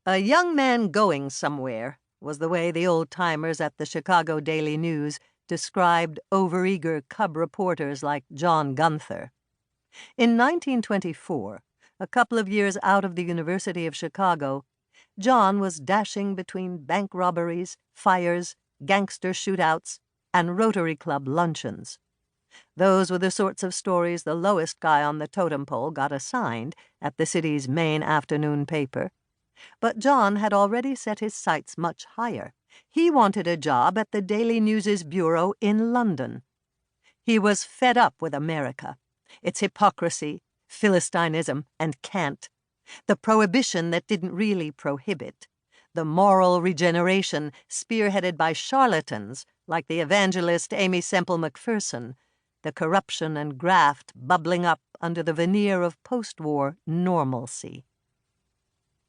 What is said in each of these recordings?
A young man going somewhere was the way the old-timers at the Chicago Daily News described overeager cub reporters like John Gunther. In 1924, a couple of years out of the University of Chicago, John was dashing between bank robberies, fires, gangster shootouts, and Rotary Club luncheons. Those were the sorts of stories the lowest guy on the totem pole got assigned at the city's main afternoon paper. But John had already set his sights much higher. He wanted a job at the Daily News's bureau in London. He was fed up with America, its hypocrisy, philistinism, and cant, the prohibition that didn't really prohibit, the moral regeneration spearheaded by charlatans like the evangelist Amy Semple McPherson, the corruption and graft bubbling up under the veneer of post-war normalcy.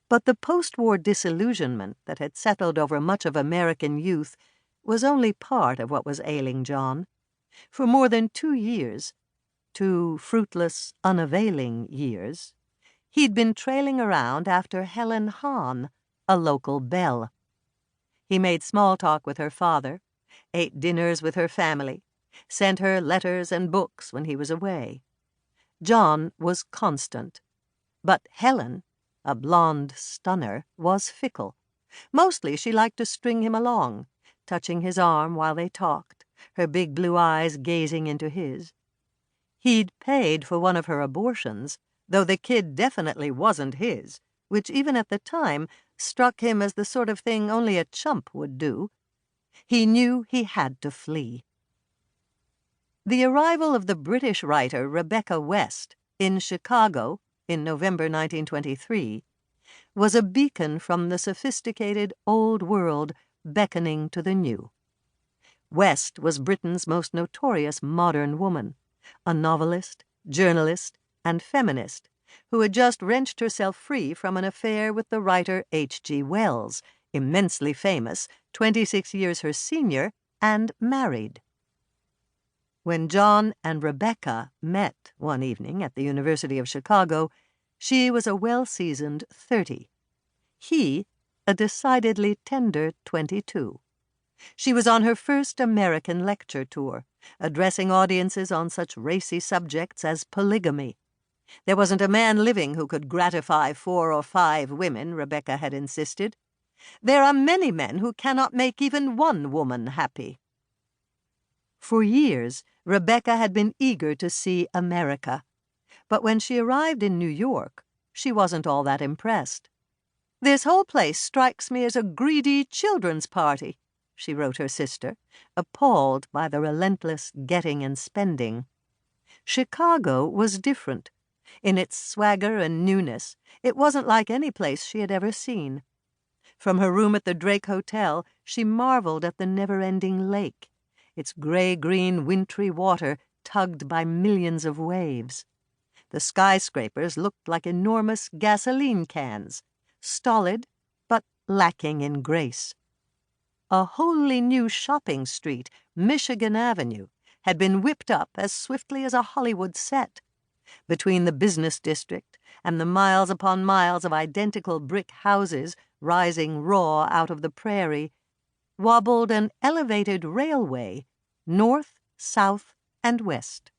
But the post-war disillusionment that had settled over much of American youth was only part of what was ailing John. For more than 2 years, 2 fruitless, unavailing years, he'd been trailing around after Helen Hahn, a local belle. He made small talk with her father, ate dinners with her family, sent her letters and books when he was away. John was constant, but Helen, a blonde stunner, was fickle. Mostly she liked to string him along, touching his arm while they talked, her big blue eyes gazing into his. He'd paid for one of her abortions, though the kid definitely wasn't his, which even at the time struck him as the sort of thing only a chump would do. He knew he had to flee. The arrival of the British writer Rebecca West in Chicago in November 1923 was a beacon from the sophisticated old world beckoning to the new. West was Britain's most notorious modern woman, a novelist, journalist, and feminist who had just wrenched herself free from an affair with the writer H.G. Wells, immensely famous, 26 years her senior, and married. When John and Rebecca met one evening at the University of Chicago, she was a well-seasoned 30. He, a decidedly tender 22. She was on her first American lecture tour, addressing audiences on such racy subjects as polygamy. There wasn't a man living who could gratify 4 or 5 women, Rebecca had insisted. There are many men who cannot make even one woman happy. For years, Rebecca had been eager to see America, but when she arrived in New York, she wasn't all that impressed. "This whole place strikes me as a greedy children's party," she wrote her sister, appalled by the relentless getting and spending. Chicago was different. In its swagger and newness, it wasn't like any place she had ever seen. From her room at the Drake Hotel, she marveled at the never-ending lake, its gray-green wintry water tugged by millions of waves. The skyscrapers looked like enormous gasoline cans, stolid but lacking in grace. A wholly new shopping street, Michigan Avenue, had been whipped up as swiftly as a Hollywood set. Between the business district and the miles upon miles of identical brick houses rising raw out of the prairie, wobbled an elevated railway, north, south, and west.